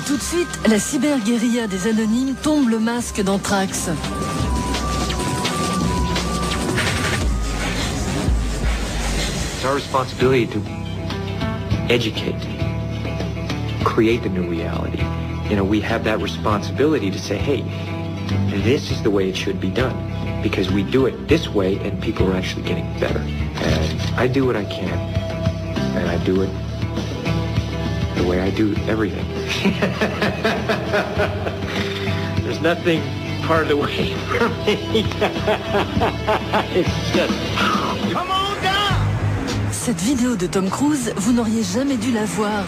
tout de suite, la cyberguérilla des anonymes tombe le masque d'Anthrax. It's our responsibility to educate, create the new reality. You know, we have that responsibility to say, hey, this is the way it should be done. Because we do it this way and people are actually getting better. And I do what I can. And I do it the way I do everything. There's nothing part of the way for me. It's just... Come on down! Cette vidéo de Tom Cruise, vous n'auriez jamais dû la voir.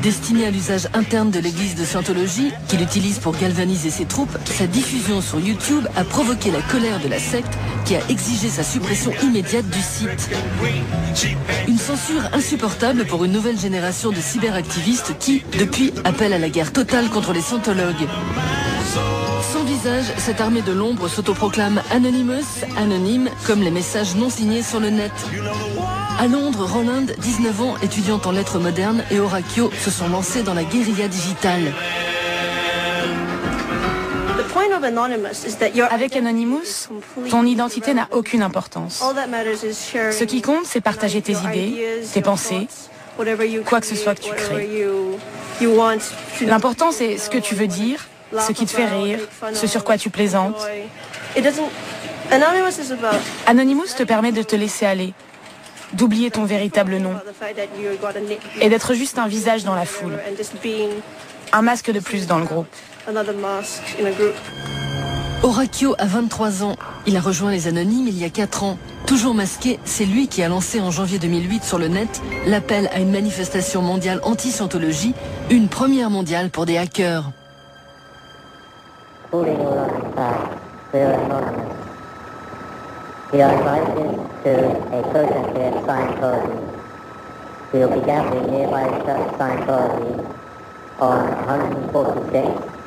Destinée à l'usage interne de l'église de Scientologie, qu'il utilise pour galvaniser ses troupes, sa diffusion sur YouTube a provoqué la colère de la secte qui a exigé sa suppression immédiate du site. Une censure insupportable pour une nouvelle génération de cyberactivistes qui, depuis, appellent à la guerre totale contre les scientologues. Sans visage, cette armée de l'ombre s'autoproclame Anonymous, anonyme, comme les messages non signés sur le net. À Londres, Roland, 19 ans, étudiante en lettres modernes, et Horacio se sont lancés dans la guérilla digitale. Avec Anonymous, ton identité n'a aucune importance. Ce qui compte, c'est partager tes idées, tes pensées, quoi que ce soit que tu crées. L'important, c'est ce que tu veux dire, ce qui te fait rire, ce sur quoi tu plaisantes. Anonymous te permet de te laisser aller, d'oublier ton véritable nom et d'être juste un visage dans la foule, un masque de plus dans le groupe. Horacio a 23 ans. Il a rejoint les Anonymes il y a 4 ans. Toujours masqué, c'est lui qui a lancé en janvier 2008 sur le net l'appel à une manifestation mondiale anti-scientologie, une première mondiale pour des hackers. We are invited to a protest here at Scientology. We will be gathering nearby Scientology on 146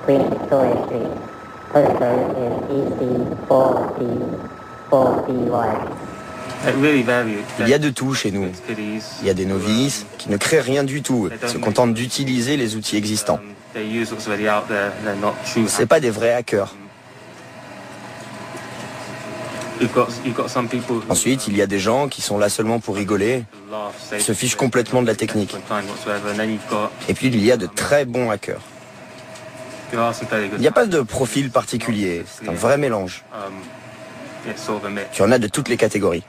Queen Victoria Street. Postcode is EC4D4DY. Il y a de tout chez nous. Il y a des novices qui ne créent rien du tout, se contentent d'utiliser les outils existants. C'est pas des vrais hackers. Ensuite, il y a des gens qui sont là seulement pour rigoler, se fichent complètement de la technique. Et puis, il y a de très bons hackers. Il n'y a pas de profil particulier, c'est un vrai mélange. Tu en as de toutes les catégories.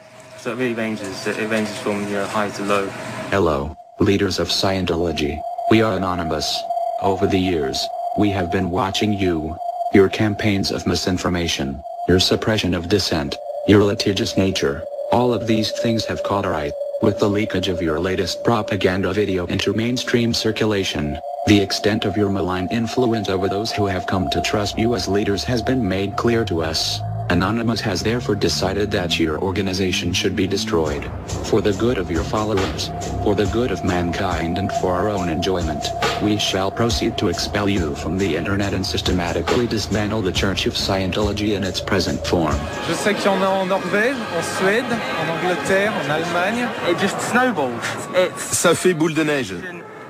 Hello, leaders of Scientology. We are Anonymous. Over the years, we have been watching you, your campaigns of misinformation, your suppression of dissent, your litigious nature. All of these things have caught our eye, with the leakage of your latest propaganda video into mainstream circulation. The extent of your malign influence over those who have come to trust you as leaders has been made clear to us. Anonymous has therefore decided that your organization should be destroyed, for the good of your followers, for the good of mankind and for our own enjoyment. We shall proceed to expel you from the internet and systematically dismantle the Church of Scientology in its present form. Je sais qu'il y en a en Norvège, en Suède, en Angleterre, en Allemagne. It just snowballs. Ça fait boule de neige.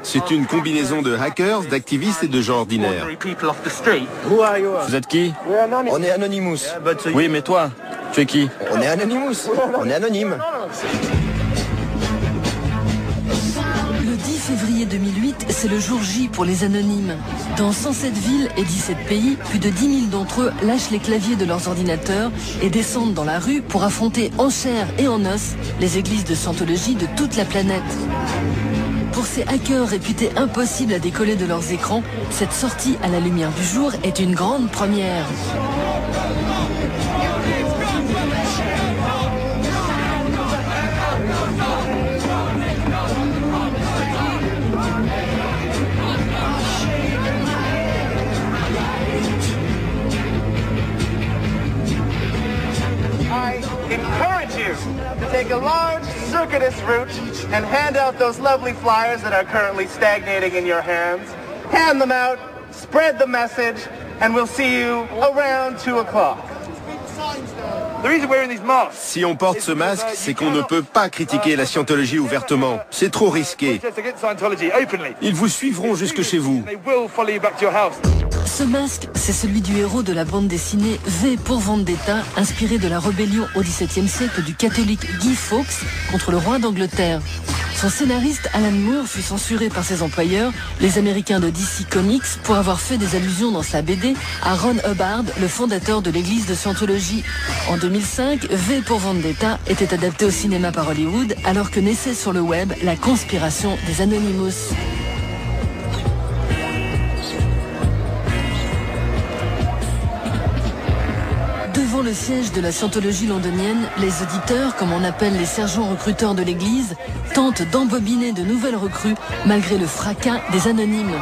C'est une combinaison de hackers, d'activistes et de gens ordinaires. Vous êtes qui? On est Anonymous. Oui, mais toi, tu es qui? On est Anonymous. On est anonyme. Le 10 février 2008, c'est le jour J pour les Anonymes. Dans 107 villes et 17 pays, plus de 10 000 d'entre eux lâchent les claviers de leurs ordinateurs et descendent dans la rue pour affronter en chair et en os les églises de Scientologie de toute la planète. Pour ces hackers réputés impossibles à décoller de leurs écrans, cette sortie à la lumière du jour est une grande première. I encourage you to take a large circuitous route and hand out those lovely flyers that are currently stagnating in your hands. Hand them out, spread the message, and we'll see you around 2 o'clock. Si on porte ce masque, c'est qu'on ne peut pas critiquer la scientologie ouvertement. C'est trop risqué. Ils vous suivront jusque chez vous. Ce masque, c'est celui du héros de la bande dessinée V pour Vendetta, inspiré de la rébellion au XVIIe siècle du catholique Guy Fawkes contre le roi d'Angleterre. Son scénariste Alan Moore fut censuré par ses employeurs, les Américains de DC Comics, pour avoir fait des allusions dans sa BD à Ron Hubbard, le fondateur de l'église de Scientologie. En 2005, V pour Vendetta était adapté au cinéma par Hollywood, alors que naissait sur le web la conspiration des Anonymous. Devant le siège de la Scientologie londonienne, les auditeurs, comme on appelle les sergents recruteurs de l'église, tentent d'embobiner de nouvelles recrues malgré le fracas des anonymes.